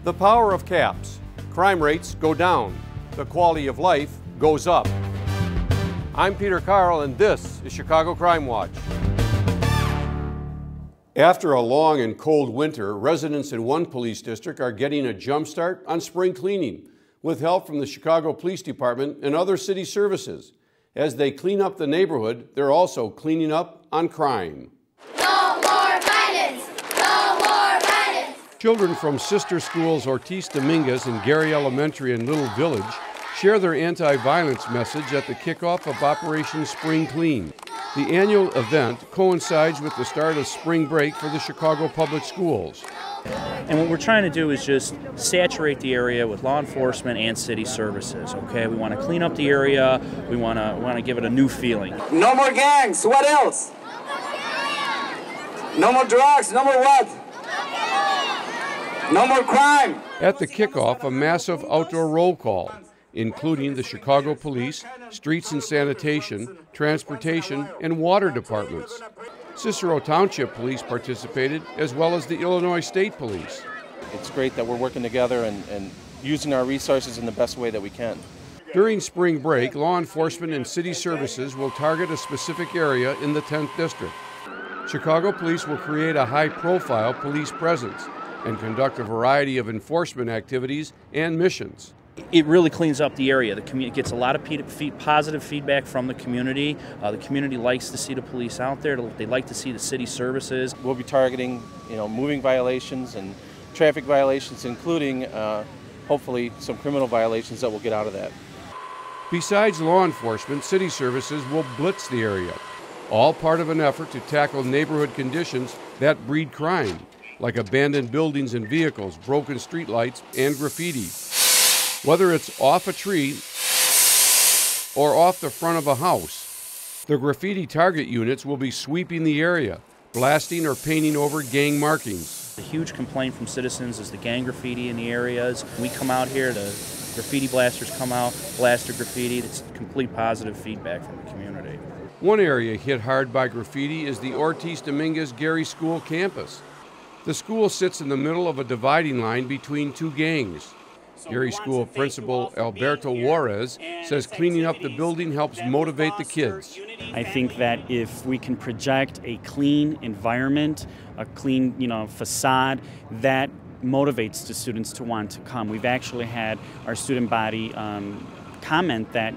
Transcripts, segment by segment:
The power of caps. Crime rates go down. The quality of life goes up. I'm Peter Carl, and this is Chicago Crime Watch. After a long and cold winter, residents in one police district are getting a jump start on spring cleaning with help from the Chicago Police Department and other city services. As they clean up the neighborhood, they're also cleaning up on crime. No more violence! No more violence! Children from sister schools Ortiz Dominguez and Gary Elementary in Little Village share their anti-violence message at the kickoff of Operation Spring Clean. The annual event coincides with the start of spring break for the Chicago Public Schools. And what we're trying to do is just saturate the area with law enforcement and city services, okay? We want to clean up the area. We want to give it a new feeling. No more gangs. What else? No more drugs. No more what? No more crime. At the kickoff, a massive outdoor roll call, including the Chicago Police, Streets and Sanitation, Transportation, and Water Departments. Cicero Township Police participated, as well as the Illinois State Police. It's great that we're working together and using our resources in the best way that we can. During spring break, law enforcement and city services will target a specific area in the 10th District. Chicago Police will create a high-profile police presence and conduct a variety of enforcement activities and missions. It really cleans up the area. The community gets a lot of positive feedback from the community. The community likes to see the police out there. They like to see the city services. We'll be targeting, moving violations and traffic violations, including hopefully some criminal violations that we'll get out of that. Besides law enforcement, city services will blitz the area, all part of an effort to tackle neighborhood conditions that breed crime, like abandoned buildings and vehicles, broken streetlights, and graffiti. Whether it's off a tree or off the front of a house, the graffiti target units will be sweeping the area, blasting or painting over gang markings. A huge complaint from citizens is the gang graffiti in the areas. We come out here, the graffiti blasters come out, blast the graffiti. It's complete positive feedback from the community. One area hit hard by graffiti is the Ortiz Dominguez Gary School campus. The school sits in the middle of a dividing line between two gangs. Gary School Principal Alberto Juarez says cleaning up the building helps motivate the kids. I think that if we can project a clean environment, a clean, facade, that motivates the students to want to come. We've actually had our student body comment that,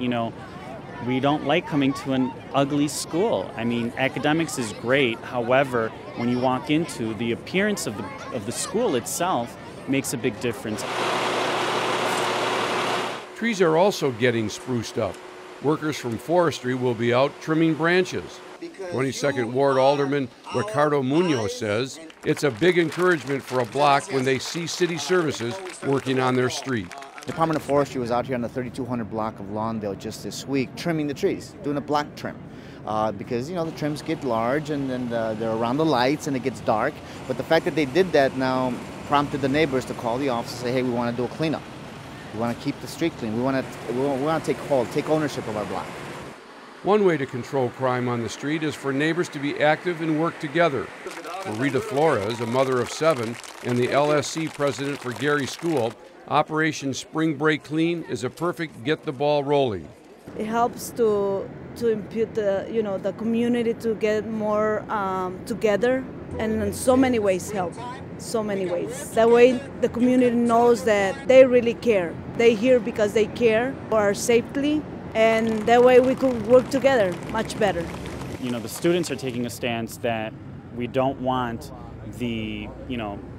we don't like coming to an ugly school. I mean, academics is great. However, when you walk into the appearance of the school itself makes a big difference. Trees are also getting spruced up. Workers from forestry will be out trimming branches. 22nd Ward Alderman Ricardo Munoz says it's a big encouragement for a block when they see city services working on their street. Department of Forestry was out here on the 3200 block of Lawndale just this week trimming the trees, doing a block trim. Because, the trims get large and then they're around the lights and it gets dark. But the fact that they did that now prompted the neighbors to call the office and say, hey, we want to do a cleanup. We want to keep the street clean. We want to take ownership of our block. One way to control crime on the street is for neighbors to be active and work together. For Rita Flores, a mother of 7, and the LSC president for Gary School, Operation Spring Break Clean is a perfect get the ball rolling. It helps to impute the community to get more together, and in so many ways help. So many ways. That way the community knows that they really care. They're here because they care for our safety, and that way we could work together much better. The students are taking a stance that we don't want the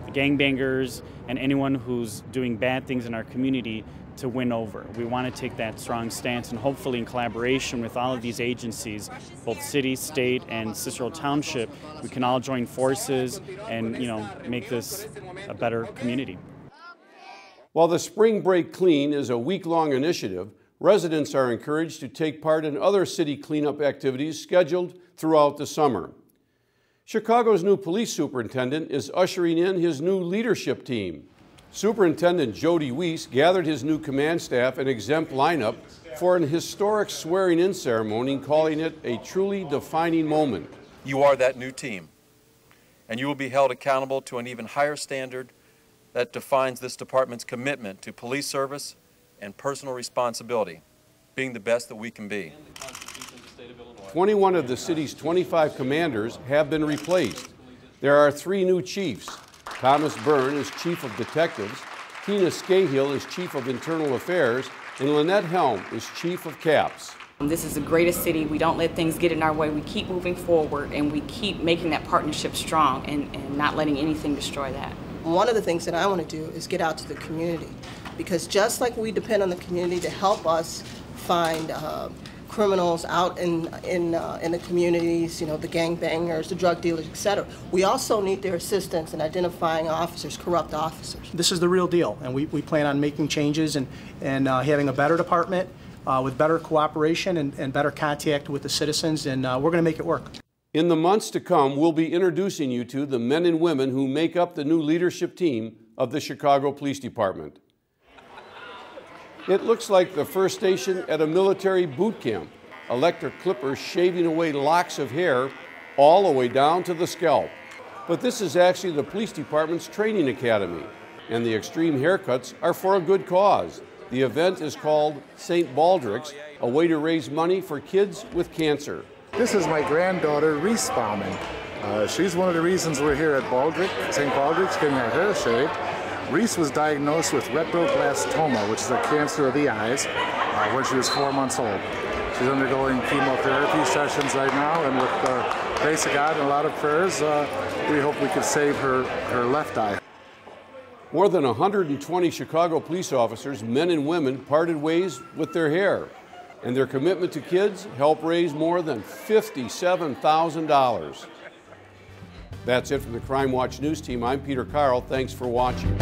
gangbangers and anyone who's doing bad things in our community to win over. We want to take that strong stance, and hopefully in collaboration with all of these agencies, both city, state, and Cicero Township, we can all join forces and make this a better community. While the Spring Break Clean is a week-long initiative, residents are encouraged to take part in other city cleanup activities scheduled throughout the summer. Chicago's new police superintendent is ushering in his new leadership team. Superintendent Jody Weiss gathered his new command staff and exempt lineup for an historic swearing-in ceremony, calling it a truly defining moment. You are that new team, and you will be held accountable to an even higher standard that defines this department's commitment to police service and personal responsibility, being the best that we can be. 21 of the city's 25 commanders have been replaced. There are 3 new chiefs. Thomas Byrne is Chief of Detectives, Tina Scahill is Chief of Internal Affairs, and Lynette Helm is Chief of CAPS. This is the greatest city. We don't let things get in our way. We keep moving forward and we keep making that partnership strong and not letting anything destroy that. One of the things that I want to do is get out to the community, because just like we depend on the community to help us find criminals out in the communities, you know, the gangbangers, the drug dealers, etc. We also need their assistance in identifying officers, corrupt officers. This is the real deal, and we plan on making changes and having a better department with better cooperation and better contact with the citizens, and we're going to make it work. In the months to come, we'll be introducing you to the men and women who make up the new leadership team of the Chicago Police Department. It looks like the first station at a military boot camp. Electric clippers shaving away locks of hair all the way down to the scalp. But this is actually the police department's training academy, and the extreme haircuts are for a good cause. The event is called St. Baldrick's, a way to raise money for kids with cancer. This is my granddaughter, Reese Bauman. She's one of the reasons we're here at St. Baldrick's, getting our hair shaved. Reese was diagnosed with retinoblastoma, which is a cancer of the eyes, when she was 4 months old. She's undergoing chemotherapy sessions right now, and with the grace of God and a lot of prayers, we hope we can save her left eye. More than 120 Chicago police officers, men and women, parted ways with their hair, and their commitment to kids helped raise more than $57,000. That's it from the CrimeWatch News Team. I'm Peter Carl. Thanks for watching.